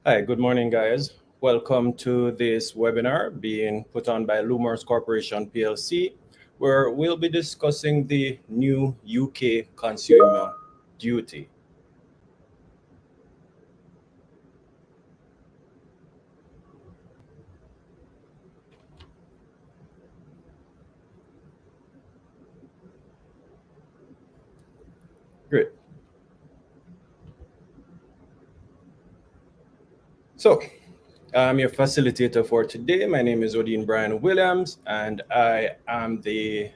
Hi, good morning, guys. Welcome to this webinar being put on by Lumers Corporation PLC, where we'll be discussing the new UK consumer duty. Great. So, I'm your facilitator for today. My name is Odin Brian Williams, and I am the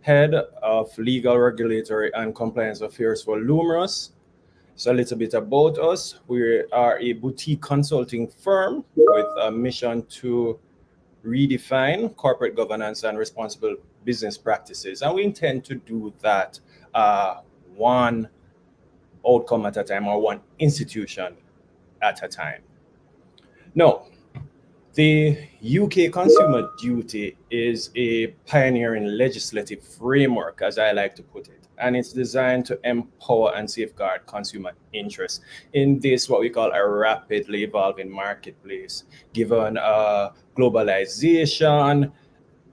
head of legal, regulatory, and compliance affairs for Lumos. So a little bit about us. We are a boutique consulting firm with a mission to redefine corporate governance and responsible business practices. And we intend to do that one outcome at a time or one institution at a time. Now, the UK Consumer Duty is a pioneering legislative framework, as I like to put it, and it's designed to empower and safeguard consumer interests in this, what we call a rapidly evolving marketplace, given globalization,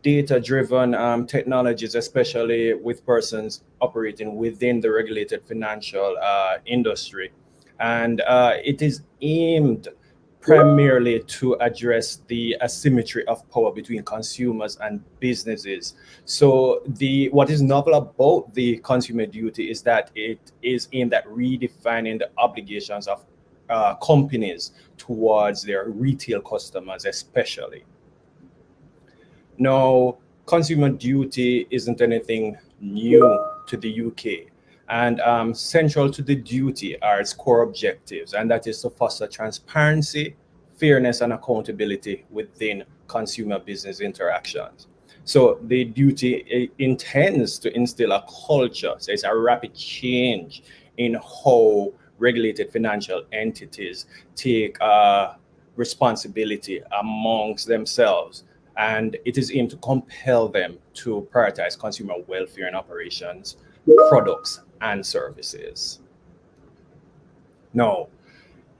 data-driven technologies, especially with persons operating within the regulated financial industry. And it is aimed primarily to address the asymmetry of power between consumers and businesses. So the what is novel about the consumer duty is that it is aimed at redefining the obligations of companies towards their retail customers, especially. Now, consumer duty isn't anything new to the UK. And central to the duty are its core objectives, and that is to foster transparency, fairness, and accountability within consumer business interactions. So the duty intends to instill a culture, so it's a rapid change in how regulated financial entities take responsibility amongst themselves, and it is aimed to compel them to prioritize consumer welfare and operations, products, and services. Now,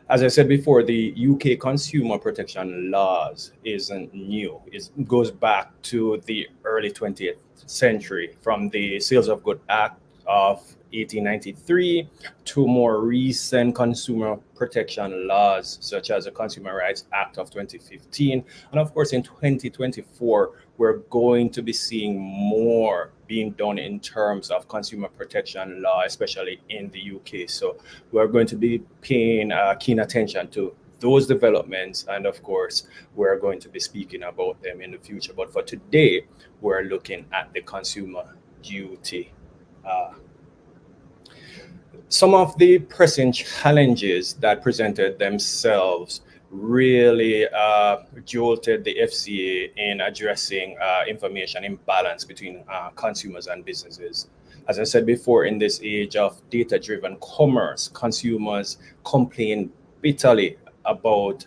as I said before, the UK consumer protection laws isn't new. It goes back to the early 20th century, from the Sales of Good Act of 1893 to more recent consumer protection laws, such as the Consumer Rights Act of 2015. And of course, in 2024, we're going to be seeing more being done in terms of consumer protection law, especially in the UK. So we're going to be paying keen attention to those developments. And of course, we're going to be speaking about them in the future. But for today, we're looking at the consumer duty. Uh, some of the pressing challenges that presented themselves really jolted the FCA in addressing information imbalance between consumers and businesses. As I said before, in this age of data driven commerce, consumers complain bitterly about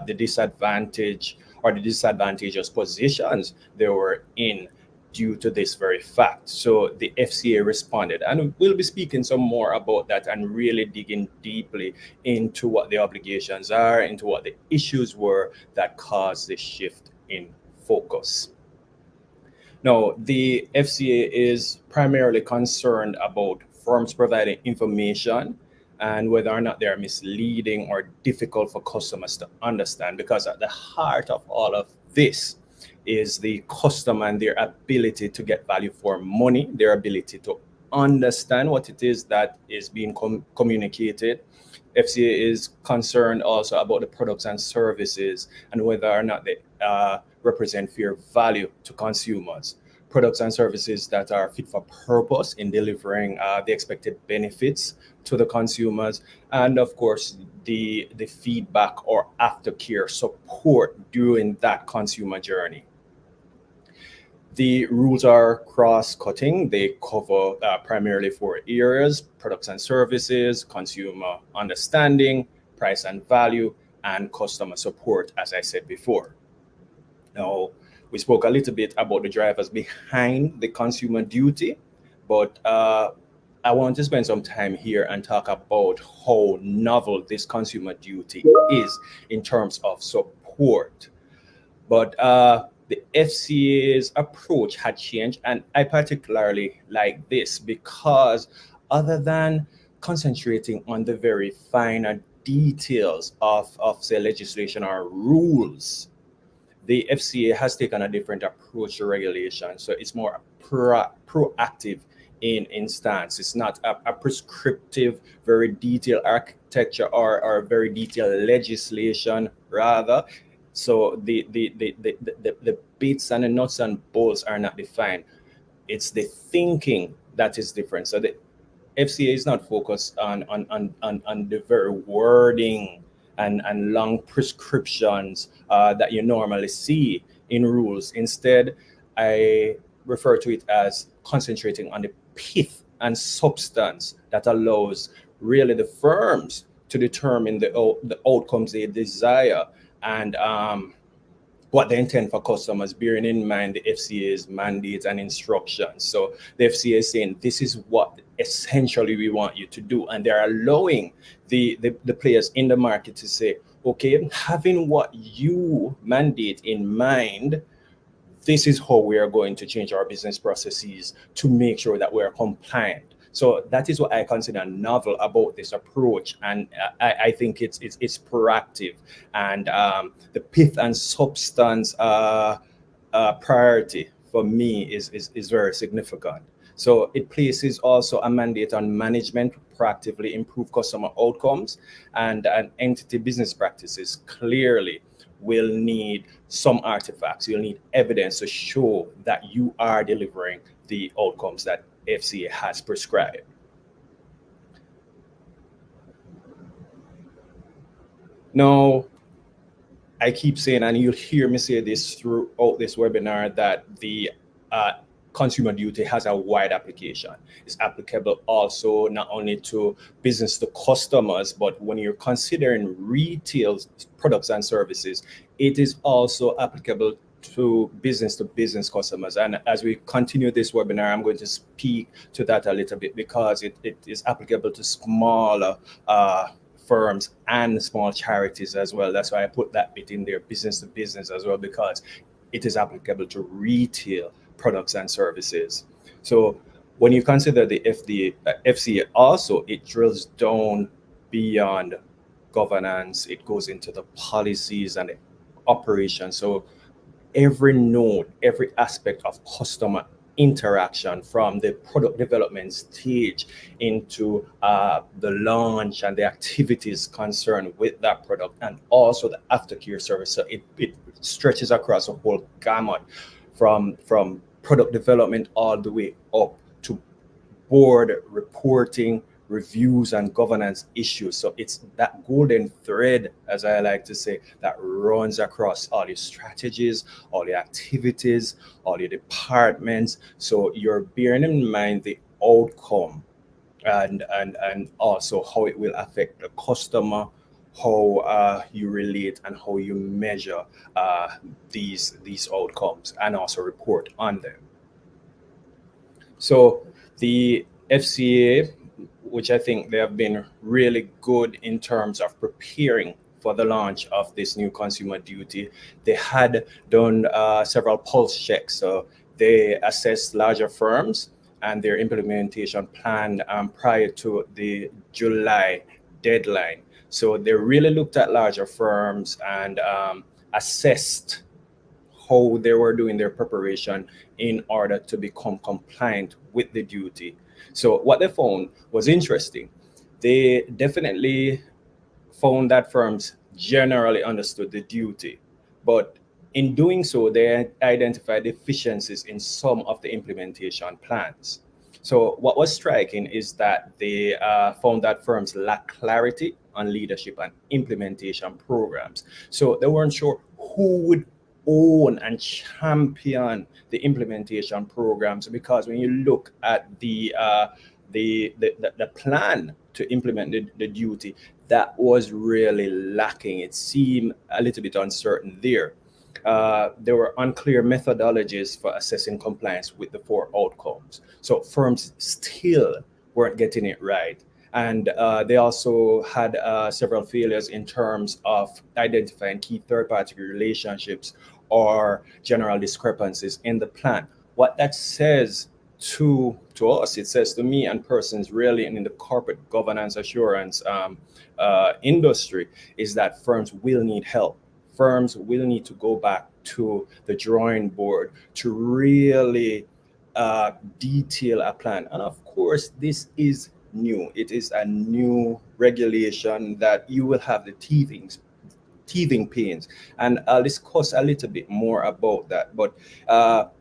the disadvantage or the disadvantageous positions they were in due to this very fact. So the FCA responded, and we'll be speaking some more about that and really digging deeply into what the obligations are, into what the issues were that caused this shift in focus. Now, the FCA is primarily concerned about firms providing information and whether or not they are misleading or difficult for customers to understand, because at the heart of all of this is the customer and their ability to get value for money, their ability to understand what it is that is being communicated. FCA is concerned also about the products and services and whether or not they represent fair value to consumers. Products and services that are fit for purpose in delivering the expected benefits to the consumers, and of course the feedback or aftercare support during that consumer journey. The rules are cross-cutting. They cover primarily four areas: products and services, consumer understanding, price and value, and customer support, as I said before. Now, we spoke a little bit about the drivers behind the consumer duty, but I want to spend some time here and talk about how novel this consumer duty is in terms of support. But the FCA's approach had changed, and I particularly like this because other than concentrating on the very finer details of say legislation or rules, the FCA has taken a different approach to regulation. So it's more proactive in stance. It's not a prescriptive, very detailed architecture or very detailed legislation, rather. So the bits and the nuts and bolts are not defined. It's the thinking that is different. So the FCA is not focused on the very wording and long prescriptions that you normally see in rules. Instead, I refer to it as concentrating on the pith and substance that allows really the firms to determine the outcomes they desire and what they intend for customers, bearing in mind the FCA's mandates and instructions. So the FCA is saying this is what essentially we want you to do, and they're allowing the players in the market to say, okay, having what you mandate in mind, this is how we are going to change our business processes to make sure that we're compliant. So that is what I consider novel about this approach, and I think it's proactive, and the pith and substance priority for me is very significant. So it places also a mandate on management to proactively improve customer outcomes, and entity business practices clearly will need some artifacts. You'll need evidence to show that you are delivering the outcomes that FCA has prescribed. Now, I keep saying, and you'll hear me say this throughout this webinar, that the uh, consumer duty has a wide application. It's applicable also not only to business to customers, but when you're considering retail products and services, it is also applicable to business customers. And as we continue this webinar, I'm going to speak to that a little bit because it is applicable to smaller firms and small charities as well. That's why I put that bit in there, business to business as well, because it is applicable to retail products and services. So when you consider the FCA also, it drills down beyond governance. It goes into the policies and the operations. So every node, every aspect of customer interaction from the product development stage into the launch and the activities concerned with that product, and also the aftercare service. So it stretches across a whole gamut from product development all the way up to board reporting, reviews, and governance issues. So it's that golden thread, as I like to say, that runs across all your strategies, all your activities, all your departments. So you're bearing in mind the outcome and also how it will affect the customer, how you relate and how you measure these outcomes and also report on them. So the FCA, which I think they have been really good in terms of preparing for the launch of this new consumer duty, they had done several pulse checks. So they assessed larger firms and their implementation plan prior to the July deadline. So they really looked at larger firms and assessed how they were doing their preparation in order to become compliant with the duty. So what they found was interesting. They definitely found that firms generally understood the duty, but in doing so, they identified deficiencies in some of the implementation plans. So what was striking is that they found that firms lack clarity on leadership and implementation programs. So they weren't sure who would own and champion the implementation programs, because when you look at the plan to implement the duty, that was really lacking. It seemed a little bit uncertain there. There were unclear methodologies for assessing compliance with the four outcomes. So firms still weren't getting it right. And they also had several failures in terms of identifying key third party relationships or general discrepancies in the plan. What that says to us, it says to me and persons really in the corporate governance assurance industry, is that firms will need help. Firms will need to go back to the drawing board to really detail a plan. And of course, this is new. It is a new regulation that you will have the teething pains. And I'll discuss a little bit more about that. But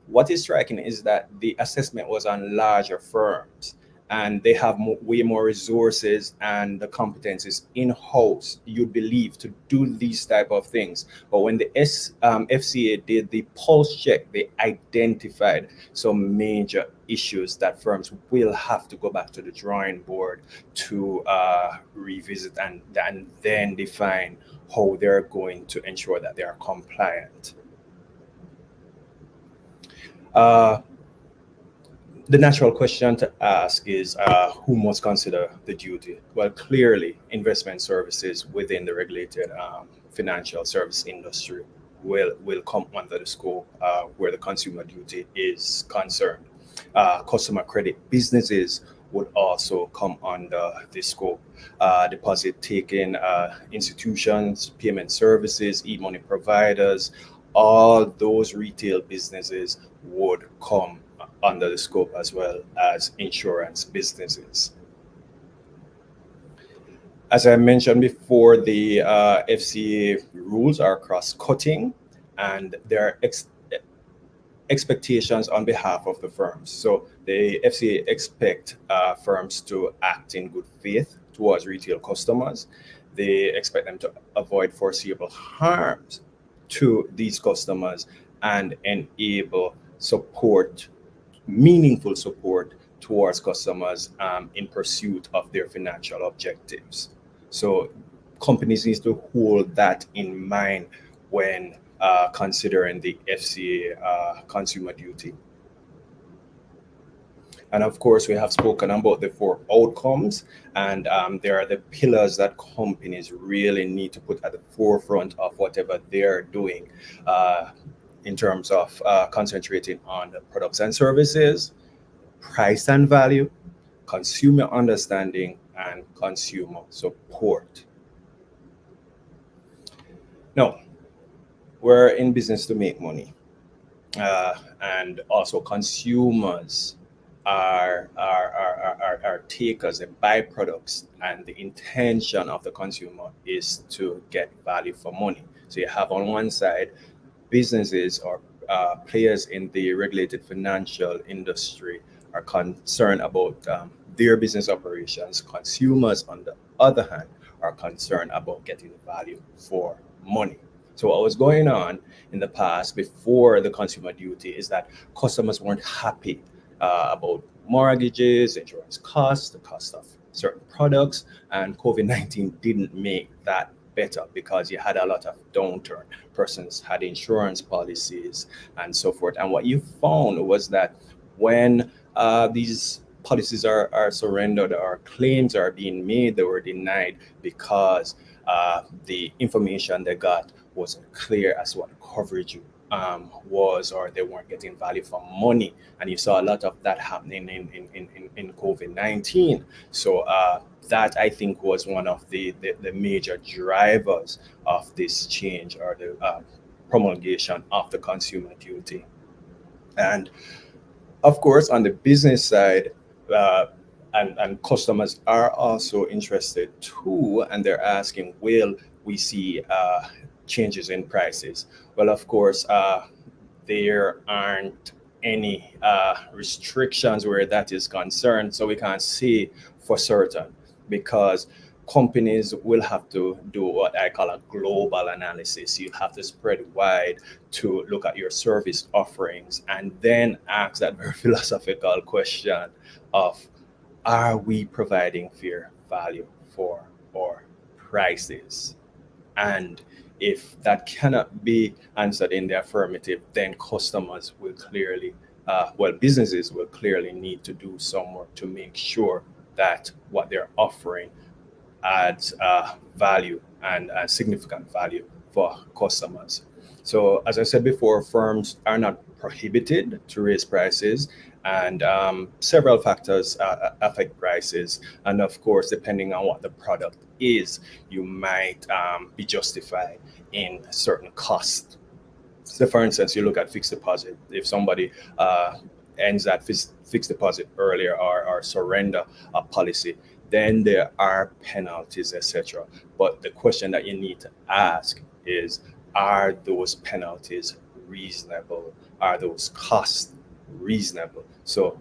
what is striking is that the assessment was on larger firms, and they have way more resources and the competencies in-house, you believe, to do these type of things. But when the FCA did the pulse check, they identified some major issues that firms will have to go back to the drawing board to revisit and then define how they're going to ensure that they are compliant. Uh, the natural question to ask is who must consider the duty? Well, clearly, investment services within the regulated financial service industry will come under the scope where the consumer duty is concerned. Customer credit businesses would also come under this scope. Deposit taking institutions, payment services, e-money providers, all those retail businesses would come under the scope, as well as insurance businesses. As I mentioned before, the FCA rules are cross-cutting, and there are expectations on behalf of the firms. So the FCA expect firms to act in good faith towards retail customers. They expect them to avoid foreseeable harms to these customers and enable support, meaningful support towards customers in pursuit of their financial objectives. So companies need to hold that in mind when considering the FCA consumer duty. And of course, we have spoken about the four outcomes, and there are the pillars that companies really need to put at the forefront of whatever they're doing in terms of concentrating on the products and services, price and value, consumer understanding, and consumer support. Now, we're in business to make money, and also consumers are takers and byproducts, and the intention of the consumer is to get value for money. So you have on one side businesses or players in the regulated financial industry are concerned about their business operations. Consumers, on the other hand, are concerned about getting value for money. So what was going on in the past before the consumer duty is that customers weren't happy about mortgages, insurance costs, the cost of certain products, and COVID-19 didn't make that better because you had a lot of downturn. Persons had insurance policies and so forth. And what you found was that when these policies are surrendered or claims are being made, they were denied because the information they got wasn't clear as to what coverage was, or they weren't getting value for money. And you saw a lot of that happening in COVID-19. So that, I think, was one of the major drivers of this change, or the promulgation of the consumer duty. And of course, on the business side, and customers are also interested too, and they're asking, will we see changes in prices? Well, of course, there aren't any restrictions where that is concerned, so we can't say for certain, because companies will have to do what I call a global analysis. You have to spread wide to look at your service offerings and then ask that very philosophical question of, are we providing fair value for our prices? And if that cannot be answered in the affirmative, then businesses will clearly need to do some work to make sure that what they're offering adds value and significant value for customers. So, as I said before, firms are not prohibited to raise prices, and several factors affect prices. And of course, depending on what the product is, you might be justified in certain costs. So, for instance, you look at fixed deposit. If somebody ends that fixed deposit earlier or surrender a policy, then there are penalties, etc. But the question that you need to ask is, are those penalties reasonable? Are those costs reasonable? So,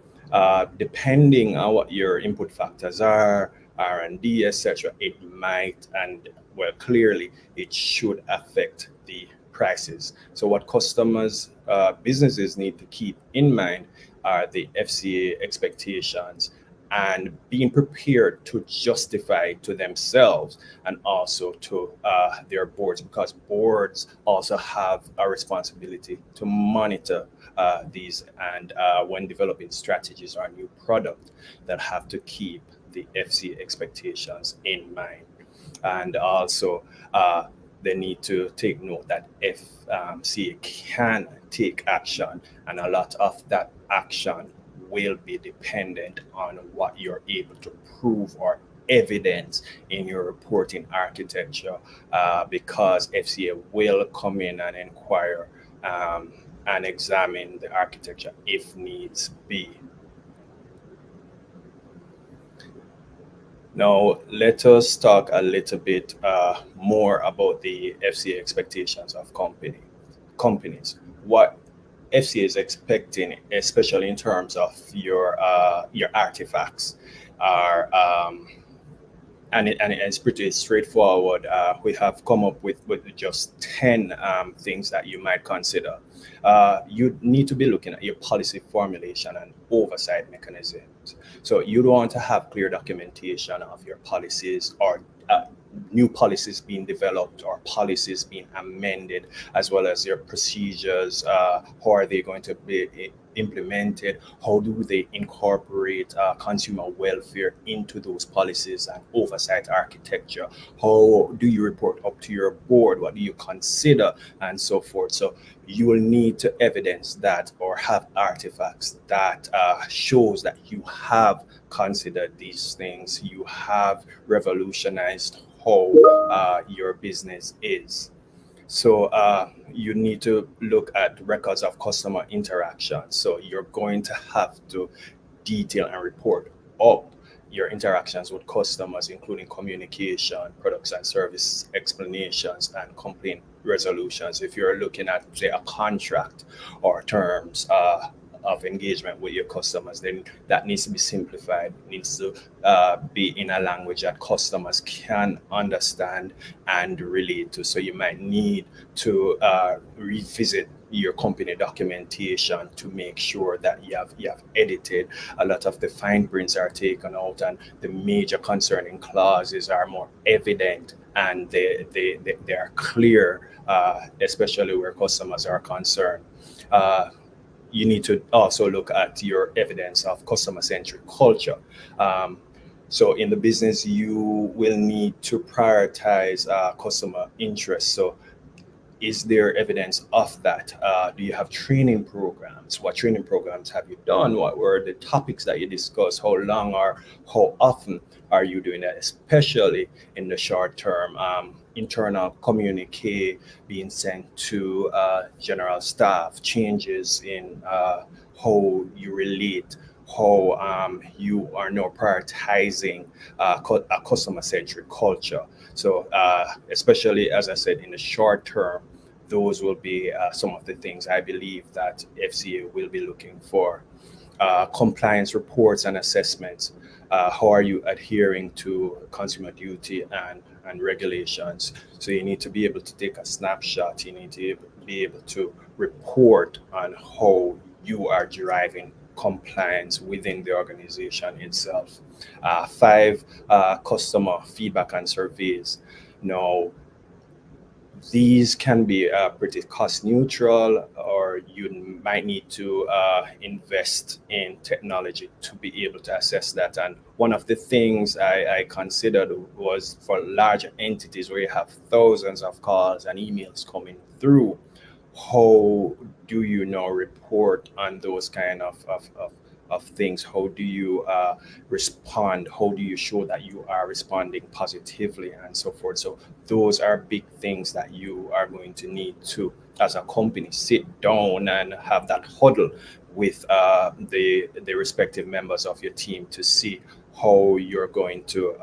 depending on what your input factors are, R&D, etc., it might and well, clearly it should affect the prices. So what businesses need to keep in mind are the FCA expectations and being prepared to justify to themselves and also to their boards, because boards also have a responsibility to monitor these and when developing strategies or new product that have to keep the FCA expectations in mind. And also they need to take note that FCA can take action, and a lot of that action will be dependent on what you're able to prove or evidence in your reporting architecture, because FCA will come in and inquire and examine the architecture if needs be. Now, let us talk a little bit more about the FCA expectations of companies. What FCA is expecting, especially in terms of your artifacts, are and it's pretty straightforward. We have come up with just 10 things that you might consider. You need to be looking at your policy formulation and oversight mechanisms. So you don't want to have clear documentation of your policies or new policies being developed or policies being amended, as well as your procedures. How are they going to be implemented? How do they incorporate consumer welfare into those policies and oversight architecture? How do you report up to your board? What do you consider, and so forth? So you will need to evidence that or have artifacts that shows that you have considered these things, you have revolutionized how your business is. So you need to look at records of customer interaction. So you're going to have to detail and report up your interactions with customers, including communication, products and service explanations, and complaint resolutions. If you're looking at, say, a contract or terms of engagement with your customers, then that needs to be simplified, needs to be in a language that customers can understand and relate to. So you might need to revisit your company documentation to make sure that you have edited a lot of the fine prints are taken out and the major concerning clauses are more evident and they are clear, especially where customers are concerned. You need to also look at your evidence of customer-centric culture. So in the business, you will need to prioritize customer interests. So is there evidence of that? Do you have training programs? What training programs have you done? What were the topics that you discussed? How long or how often are you doing that, especially in the short term? Internal communique being sent to general staff, changes in how you relate, how you are now prioritizing a customer-centric culture. So especially, as I said, in the short term, those will be some of the things I believe that FCA will be looking for. Compliance reports and assessments. How are you adhering to consumer duty and regulations? So you need to be able to take a snapshot. You need to be able to report on how you are deriving compliance within the organization itself. Five, customer feedback and surveys. Now, These can be pretty cost neutral, or you might need to invest in technology to be able to assess that. And one of the things I considered was for larger entities where you have thousands of calls and emails coming through, how do you now report on those kind of things? How do you respond? How do you show that you are responding positively and so forth? So those are big things that you are going to need to, as a company, sit down and have that huddle with the respective members of your team to see how you're going to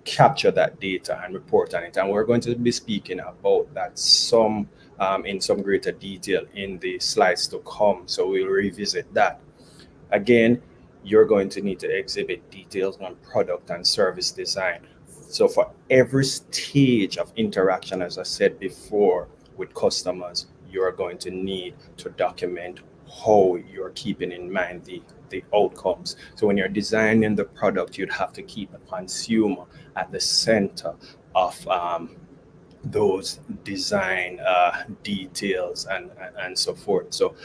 capture that data and report on it. And we're going to be speaking about that some in some greater detail in the slides to come. So we'll revisit that. Again, you're going to need to exhibit details on product and service design. So for every stage of interaction, as I said before, with customers, you're going to need to document how you're keeping in mind the outcomes. So when you're designing the product, you'd have to keep the consumer at the center of those design details and so forth. So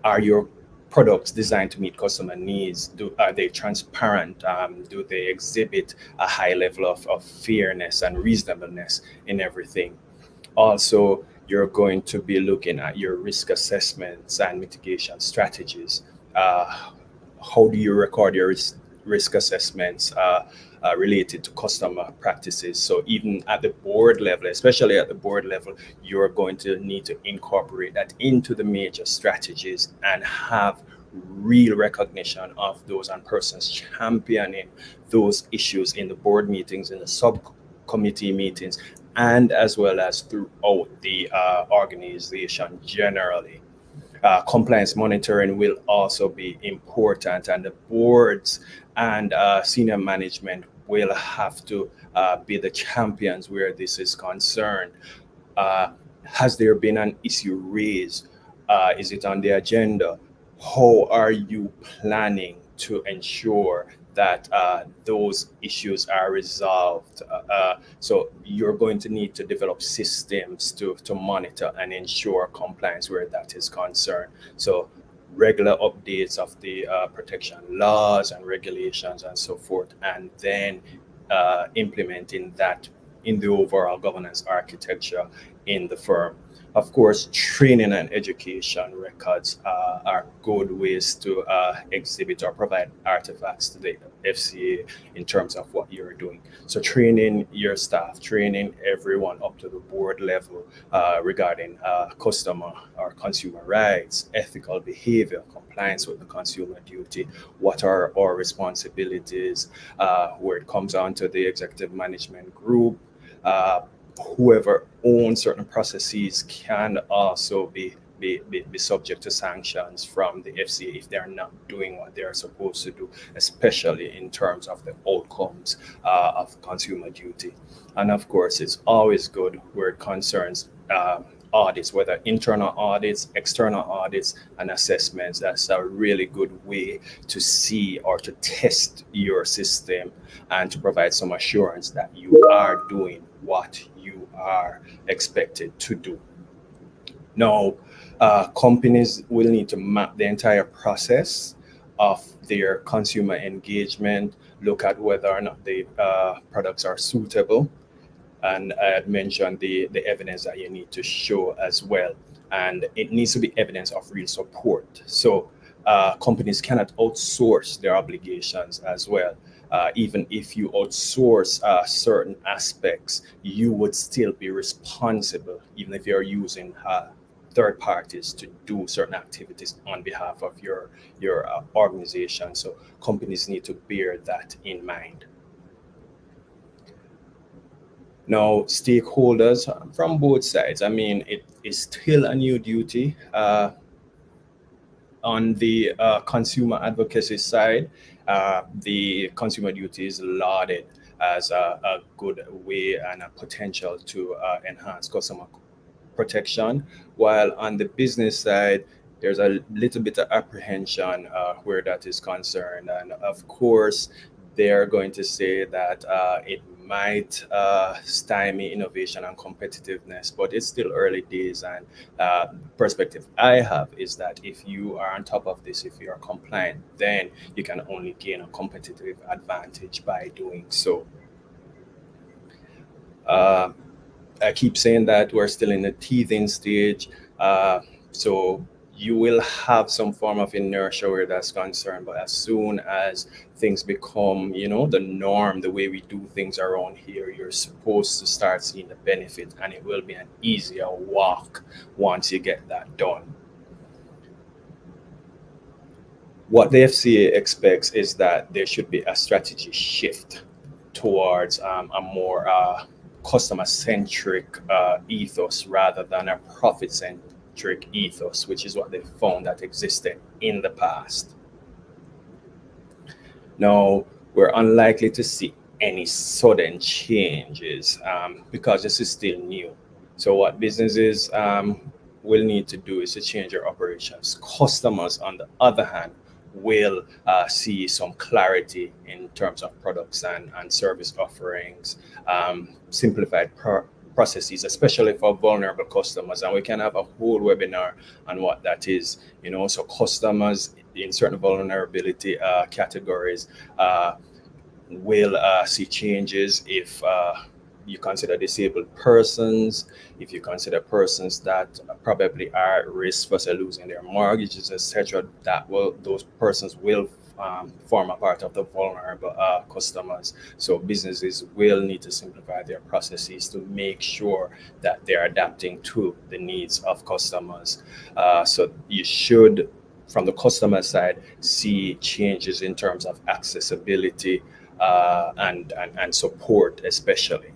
are your products designed to meet customer needs? Are they transparent? Do they exhibit a high level of fairness and reasonableness in everything? Also, you're going to be looking at your risk assessments and mitigation strategies. Uh, how do you record your risk assessments related to customer practices? So even at the board level, especially at the board level, you're going to need to incorporate that into the major strategies and have real recognition of those and persons championing those issues in the board meetings, in the subcommittee meetings, and as well as throughout the organization generally. Compliance monitoring will also be important, and the boards and senior management will have to be the champions where this is concerned. uh, has there been an issue raised? Is it on the agenda? How are you planning to ensure that those issues are resolved? So you're going to need to develop systems to monitor and ensure compliance where that is concerned. So regular updates of the protection laws and regulations and so forth, and then implementing that in the overall governance architecture in the firm. Of course, training and education records are good ways to exhibit or provide artifacts to the FCA in terms of what you're doing. So, training your staff, training everyone up to the board level regarding customer or consumer rights, ethical behavior, compliance with the consumer duty, what are our responsibilities, where it comes on to the executive management group. Uh, Whoever owns certain processes can also be subject to sanctions from the FCA if they're not doing what they're supposed to do, especially in terms of the outcomes of consumer duty. And of course, it's always good where it concerns audits, whether internal audits, external audits, and assessments. That's a really good way to see or to test your system and to provide some assurance that you are doing what you are expected to do. Now, companies will need to map the entire process of their consumer engagement, look at whether or not the products are suitable, and I had mentioned the evidence that you need to show as well. And it needs to be evidence of real support. So companies cannot outsource their obligations as well. Even if you outsource certain aspects, you would still be responsible, even if you're using third parties to do certain activities on behalf of your organization. So companies need to bear that in mind. Now, stakeholders from both sides, I mean, it is still a new duty. On the consumer advocacy side, the consumer duty is lauded as a good way and a potential to enhance customer protection, while on the business side, there's a little bit of apprehension where that is concerned. And of course, they're going to say that it might stymie innovation and competitiveness, but it's still early days. And perspective I have is that if you are on top of this, if you are compliant, then you can only gain a competitive advantage by doing so. Uh, I keep saying that we're still in the teething stage. So you will have some form of inertia where that's concerned. But as soon as things become, the norm, the way we do things around here, you're supposed to start seeing the benefit, and it will be an easier walk once you get that done. What the FCA expects is that there should be a strategy shift towards a more customer centric ethos rather than a profit centric ethos, which is what they found that existed in the past. Now, we're unlikely to see any sudden changes because this is still new. So, what businesses will need to do is to change their operations. Customers, on the other hand, will see some clarity in terms of products and service offerings, simplified processes, especially for vulnerable customers. And we can have a whole webinar on what that is. So customers in certain vulnerability categories will see changes if you consider disabled persons, if you consider persons that probably are at risk for say, losing their mortgages, etc. That will those persons will form a part of the vulnerable customers. So businesses will need to simplify their processes to make sure that they're adapting to the needs of customers. So you should, from the customer side, see changes in terms of accessibility and support, especially.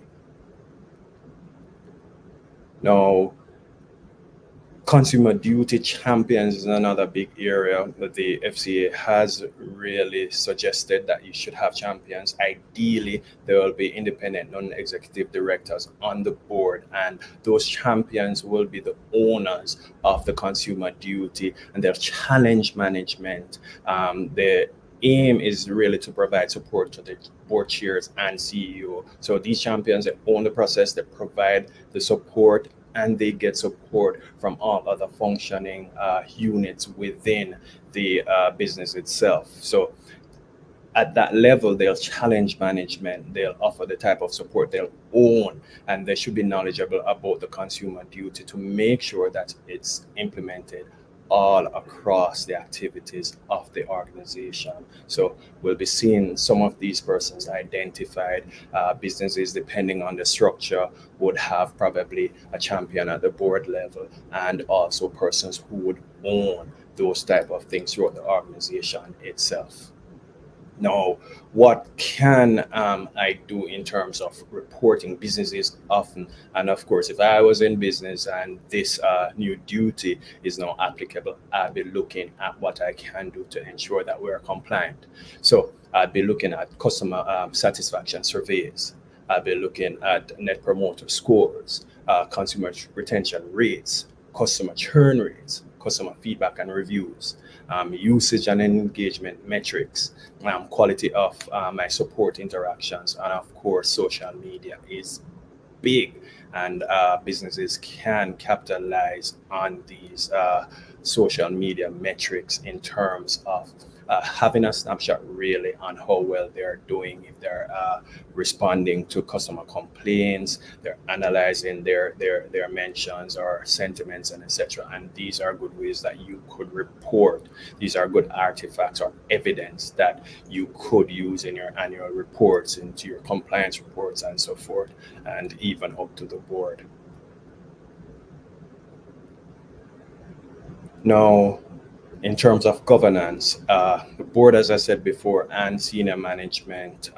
Now, consumer duty champions is another big area that the FCA has really suggested that you should have champions. Ideally, there will be independent non-executive directors on the board, and those champions will be the owners of the consumer duty, and they'll challenge management. The aim is really to provide support to the board chairs and CEO. So these champions, they own the process, they provide the support, and they get support from all other functioning units within the business itself. So at that level, they'll challenge management, they'll offer the type of support they'll own, and they should be knowledgeable about the consumer duty to make sure that it's implemented all across the activities of the organization. So we'll be seeing some of these persons identified. Businesses, depending on the structure, would have probably a champion at the board level, and also persons who would own those type of things throughout the organization itself. Now, what can I do in terms of reporting businesses often? And of course, if I was in business and this new duty is now applicable, I'll be looking at what I can do to ensure that we're compliant. So I'd be looking at customer satisfaction surveys. I'll be looking at net promoter scores, consumer retention rates, customer churn rates, customer feedback and reviews, usage and engagement metrics, quality of my support interactions, and of course, social media is big, and businesses can capitalize on these social media metrics in terms of having a snapshot really on how well they're doing, if they're responding to customer complaints, they're analyzing their mentions or sentiments and etc. And these are good ways that you could report. These are good artifacts or evidence that you could use in your annual reports, into your compliance reports and so forth, and even up to the board. Now, in terms of governance, the board, as I said before, and senior management,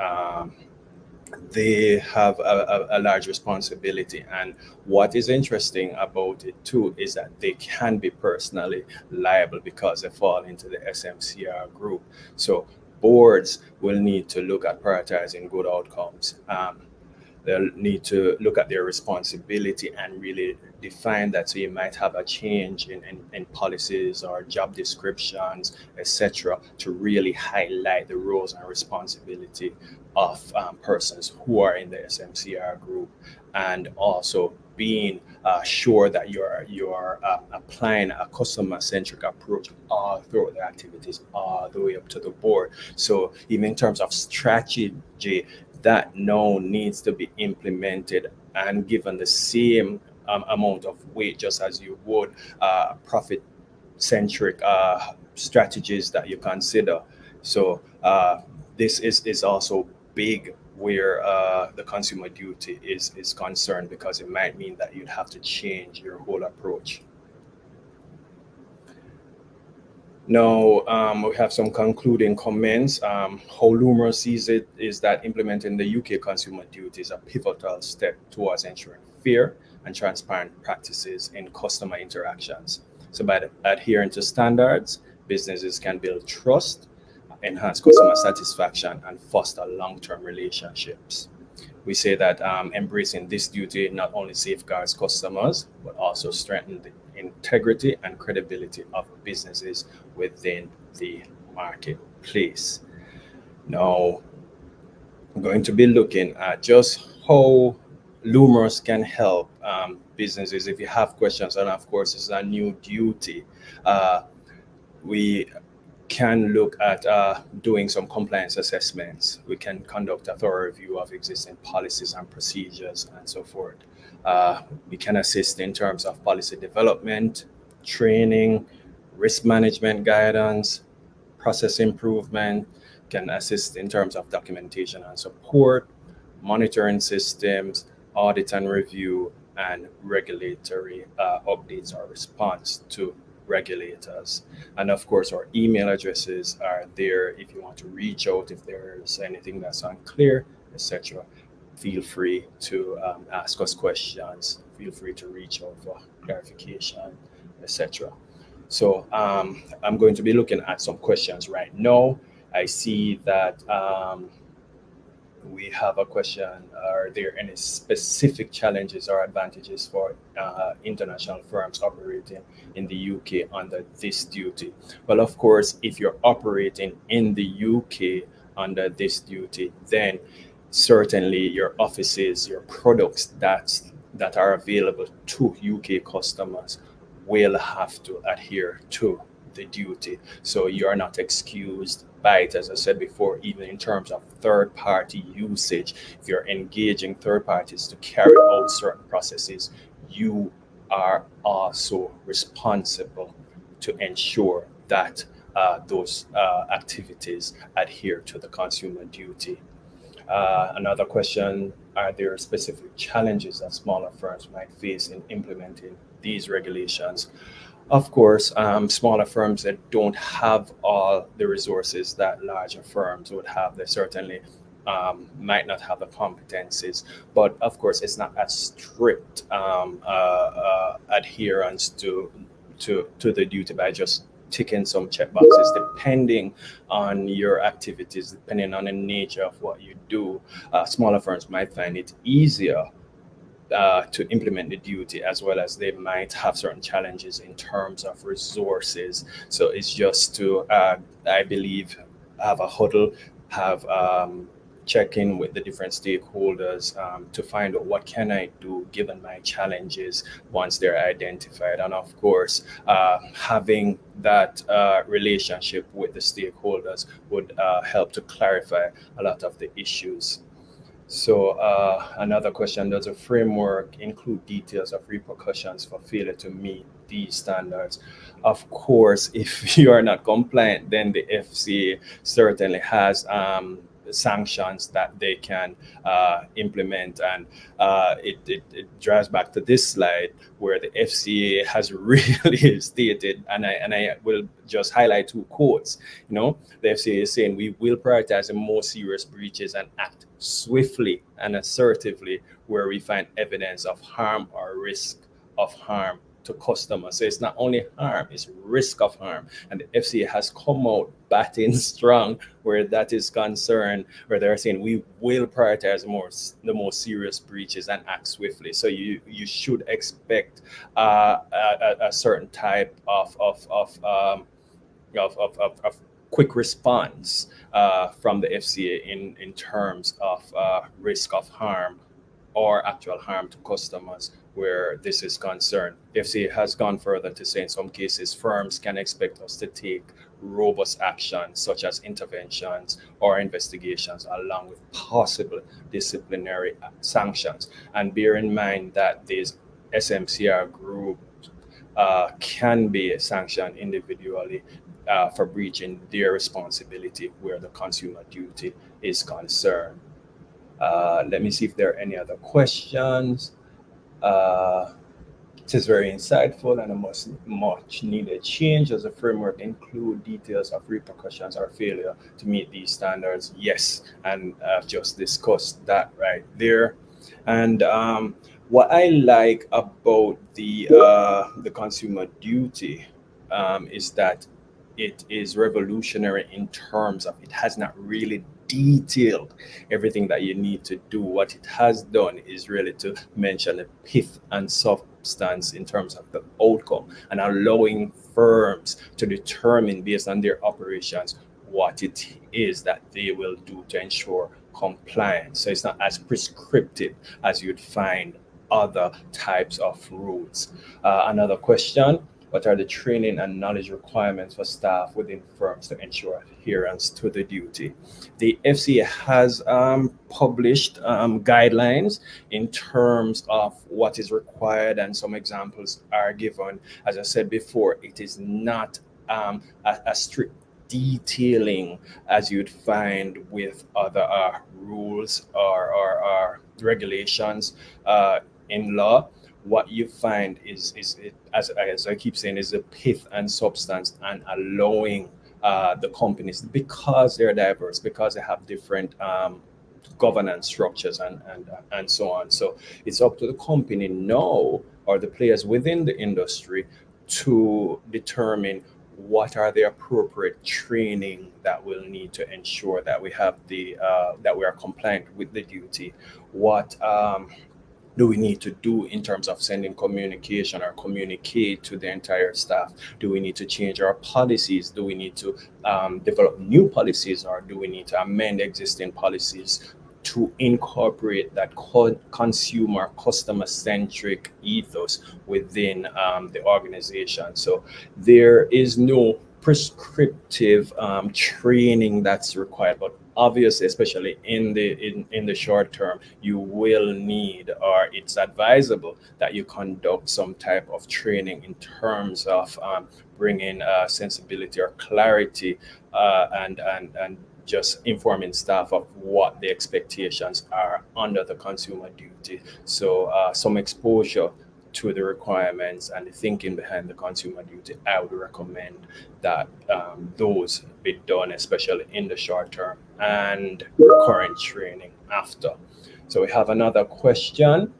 they have a large responsibility. And what is interesting about it too is that they can be personally liable because they fall into the SMCR group. So boards will need to look at prioritizing good outcomes. They'll need to look at their responsibility and really define that. So you might have a change in policies or job descriptions, etc., to really highlight the roles and responsibility of persons who are in the SMCR group, and also being sure that you're applying a customer centric approach all through the activities, all the way up to the board. So even in terms of strategy, that now needs to be implemented and given the same amount of weight, just as you would profit centric strategies that you consider. So this is also big where the consumer duty is concerned, because it might mean that you'd have to change your whole approach. Now, we have some concluding comments. How Lumra sees it is that implementing the UK consumer duty is a pivotal step towards ensuring fair and transparent practices in customer interactions. So, by adhering to standards, businesses can build trust, enhance customer satisfaction, and foster long term relationships. We say that embracing this duty not only safeguards customers, but also strengthens the integrity and credibility of businesses within the marketplace. Now, I'm going to be looking at just how Lumos can help businesses. If you have questions, and of course, it's a new duty, uh, we can look at doing some compliance assessments. We can conduct a thorough review of existing policies and procedures and so forth. We can assist in terms of policy development, training, risk management guidance, process improvement, can assist in terms of documentation and support, monitoring systems, audit and review, and regulatory updates or response to regulators. And of course, our email addresses are there if you want to reach out if there's anything that's unclear, etc. Feel free to ask us questions. Feel free to reach out for clarification, etc. So I'm going to be looking at some questions right now. I see that we have a question. Are there any specific challenges or advantages for international firms operating in the UK under this duty? Well, of course, if you're operating in the UK under this duty, then certainly your offices, your products that are available to UK customers will have to adhere to the duty. So you're not excused by it, as I said before, even in terms of third party usage. If you're engaging third parties to carry out certain processes, you are also responsible to ensure that those activities adhere to the consumer duty. Another question: are there specific challenges that smaller firms might face in implementing these regulations? Of course, smaller firms that don't have all the resources that larger firms would have, they certainly might not have the competencies. But of course, it's not as strict adherence to the duty by just ticking some check boxes. Depending on your activities, depending on the nature of what you do, smaller firms might find it easier to implement the duty, as well as they might have certain challenges in terms of resources. So it's just to, I believe, have a huddle, have check in with the different stakeholders to find out what can I do given my challenges once they're identified. And of course, having that relationship with the stakeholders would help to clarify a lot of the issues. So another question: does a framework include details of repercussions for failure to meet these standards? Of course, if you are not compliant, then the FCA certainly has sanctions that they can implement. And it drives back to this slide where the FCA has really stated, and I will just highlight two quotes. The FCA is saying we will prioritize the most serious breaches and act swiftly and assertively where we find evidence of harm or risk of harm to to customers. So it's not only harm, it's risk of harm. And the FCA has come out batting strong where that is concerned, where they're saying we will prioritize the most serious breaches and act swiftly. So you should expect a certain type of quick response from the FCA in terms of risk of harm or actual harm to customers where this is concerned. The FCA has gone further to say in some cases firms can expect us to take robust actions such as interventions or investigations along with possible disciplinary sanctions. And bear in mind that these SMCR groups can be sanctioned individually for breaching their responsibility where the consumer duty is concerned. Let me see if there are any other questions. Uh, it is very insightful and a much needed change as a framework include details of repercussions or failure to meet these standards. Yes, and I've just discussed that right there. And what I like about the consumer duty is that it is revolutionary in terms of it has not really detailed everything that you need to do. What it has done is really to mention the pith and substance in terms of the outcome and allowing firms to determine based on their operations what it is that they will do to ensure compliance. So it's not as prescriptive as you'd find other types of rules. Another question: what are the training and knowledge requirements for staff within firms to ensure adherence to the duty? The FCA has published guidelines in terms of what is required, and some examples are given. As I said before, it is not a strict detailing as you'd find with other rules or regulations in law. What you find is it, as I keep saying, is the pith and substance and allowing the companies, because they're diverse, because they have different governance structures and so on. So it's up to the company now or the players within the industry to determine what are the appropriate training that will need to ensure that we have that we are compliant with the duty. What do we need to do in terms of sending communication or communicate to the entire staff? Do we need to change our policies? Do we need to develop new policies, or do we need to amend existing policies to incorporate that consumer customer centric ethos within the organization? So there is no prescriptive training that's required, but obviously, especially in the short term, you will need, or it's advisable that you conduct some type of training in terms of bringing sensibility or clarity and just informing staff of what the expectations are under the consumer duty. So some exposure to the requirements and the thinking behind the consumer duty, I would recommend that those be done, especially in the short term, and current training after. So we have another question: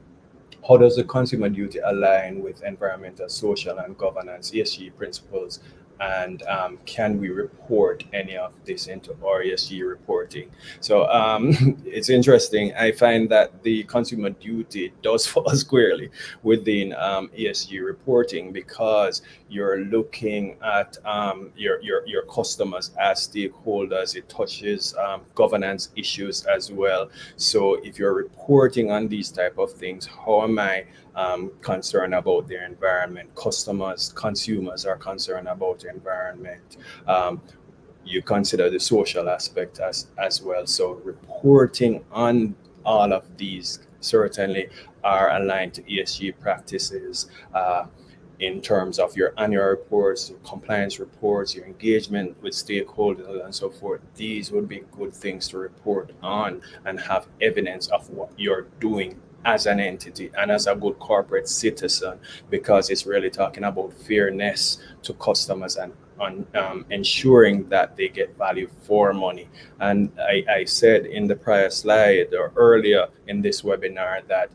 how does the consumer duty align with environmental, social, and governance ESG principles? And can we report any of this into our ESG reporting? So it's interesting. I find that the consumer duty does fall squarely within ESG reporting, because you're looking at your customers as stakeholders. It touches governance issues as well. So if you're reporting on these type of things, how am I concerned about their environment? Consumers are concerned about the environment. You consider the social aspect as well. So reporting on all of these certainly are aligned to ESG practices. In terms of your annual reports, your compliance reports, your engagement with stakeholders, and so forth, these would be good things to report on and have evidence of what you're doing as an entity and as a good corporate citizen, because it's really talking about fairness to customers and on ensuring that they get value for money. And I said in the prior slide or earlier in this webinar that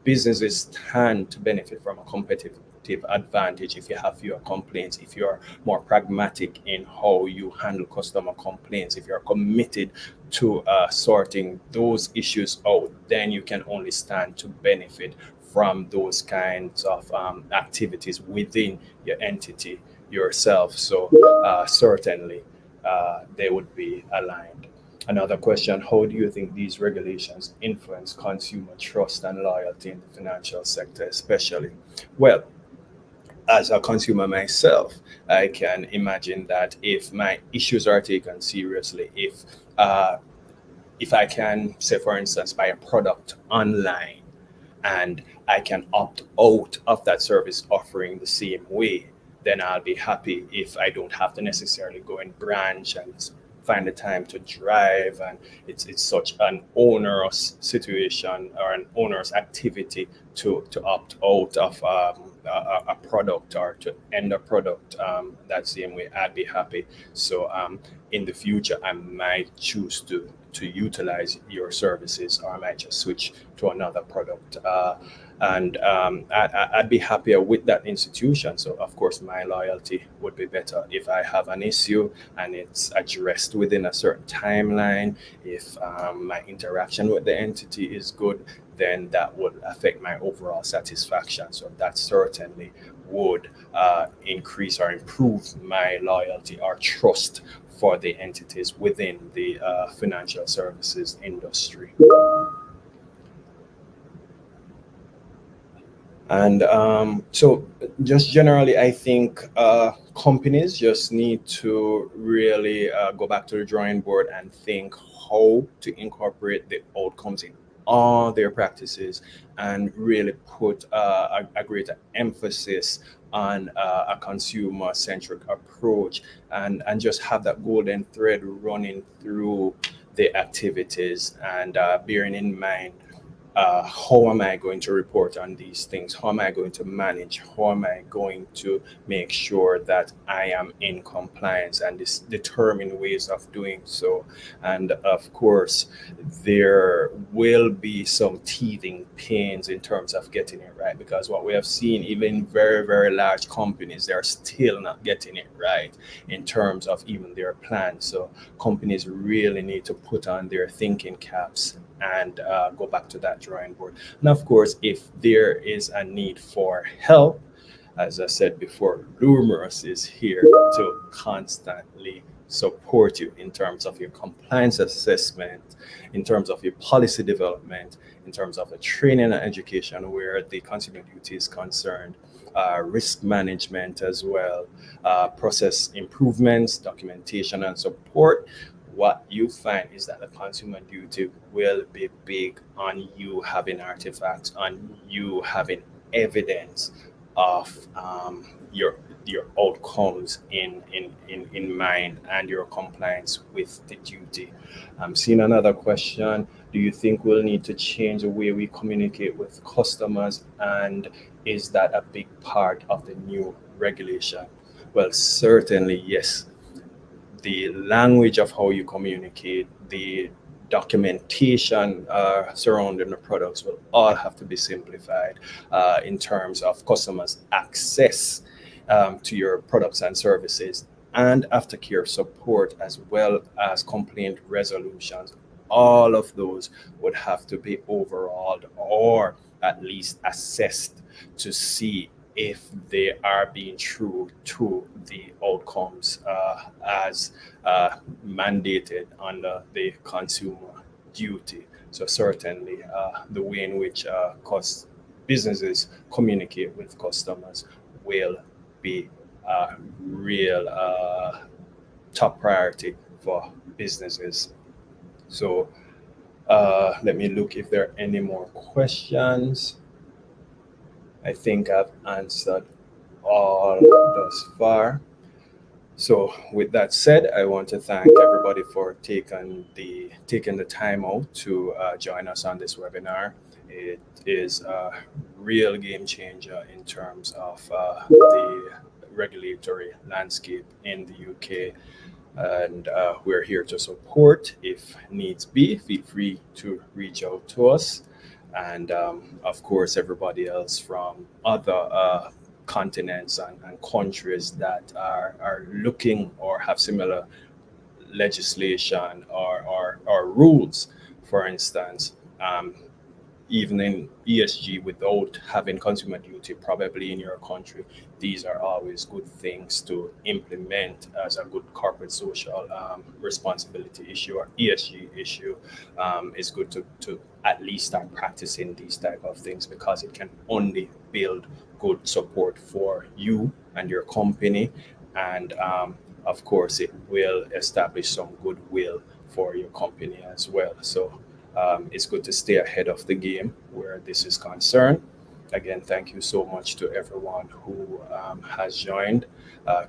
businesses stand to benefit from a competitive competitive advantage if you have fewer complaints, if you're more pragmatic in how you handle customer complaints, if you're committed to sorting those issues out, then you can only stand to benefit from those kinds of activities within your entity yourself. So certainly they would be aligned. Another question: how do you think these regulations influence consumer trust and loyalty in the financial sector, especially? Well, as a consumer myself, I can imagine that if my issues are taken seriously, uh, if I can, say, for instance, buy a product online and I can opt out of that service offering the same way, then I'll be happy if I don't have to necessarily go in branch and find the time to drive. And it's such an onerous situation or an onerous activity to opt out of a product or to end a product that same way. I'd be happy. So in the future, I might choose to utilize your services, or I might just switch to another product. And I'd be happier with that institution. So, of course, my loyalty would be better if I have an issue and it's addressed within a certain timeline. If my interaction with the entity is good, then that would affect my overall satisfaction. So, that certainly would increase or improve my loyalty or trust for the entities within the financial services industry. And so, just generally, I think companies just need to really go back to the drawing board and think how to incorporate the outcomes in all their practices, and really put a greater emphasis on a consumer centric approach, and just have that golden thread running through the activities, and bearing in mind how am I going to report on these things? How am I going to manage? How am I going to make sure that I am in compliance, and this determine ways of doing so? And of course, there will be some teething pains in terms of getting it right, because what we have seen, even very, very large companies, they're still not getting it right in terms of even their plans. So companies really need to put on their thinking caps and go back to that drawing board. And of course, if there is a need for help, as I said before, Lumos is here to constantly support you in terms of your compliance assessment, in terms of your policy development, in terms of the training and education where the consumer duty is concerned, risk management as well, process improvements, documentation, and support. What you find is that the consumer duty will be big on you having artifacts, on you having evidence of your outcomes in mind, and your compliance with the duty. I'm seeing another question. Do you think we'll need to change the way we communicate with customers? And is that a big part of the new regulation? Well, certainly yes. The language of how you communicate, the documentation surrounding the products will all have to be simplified in terms of customers' access to your products and services, and aftercare support, as well as complaint resolutions. All of those would have to be overhauled, or at least assessed, to see if they are being true to the outcomes as mandated under the consumer duty. So certainly, the way in which businesses communicate with customers will be a real top priority for businesses. So let me look if there are any more questions. I think I've answered all thus far. So with that said, I want to thank everybody for taking the time out to join us on this webinar. It is a real game changer in terms of the regulatory landscape in the UK, and we're here to support if needs be. Feel free to reach out to us, and of course, everybody else from other continents and countries that are looking or have similar legislation or rules. For instance, even in ESG, without having consumer duty probably in your country, these are always good things to implement as a good corporate social responsibility issue or ESG issue. It's good to at least start practicing these type of things, because it can only build good support for you and your company, and of course it will establish some goodwill for your company as well. So it's good to stay ahead of the game where this is concerned. Again, thank you so much to everyone who has joined.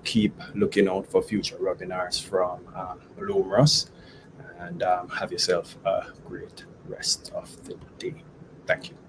Keep looking out for future webinars from Lumros, and have yourself a great rest of the day. Thank you.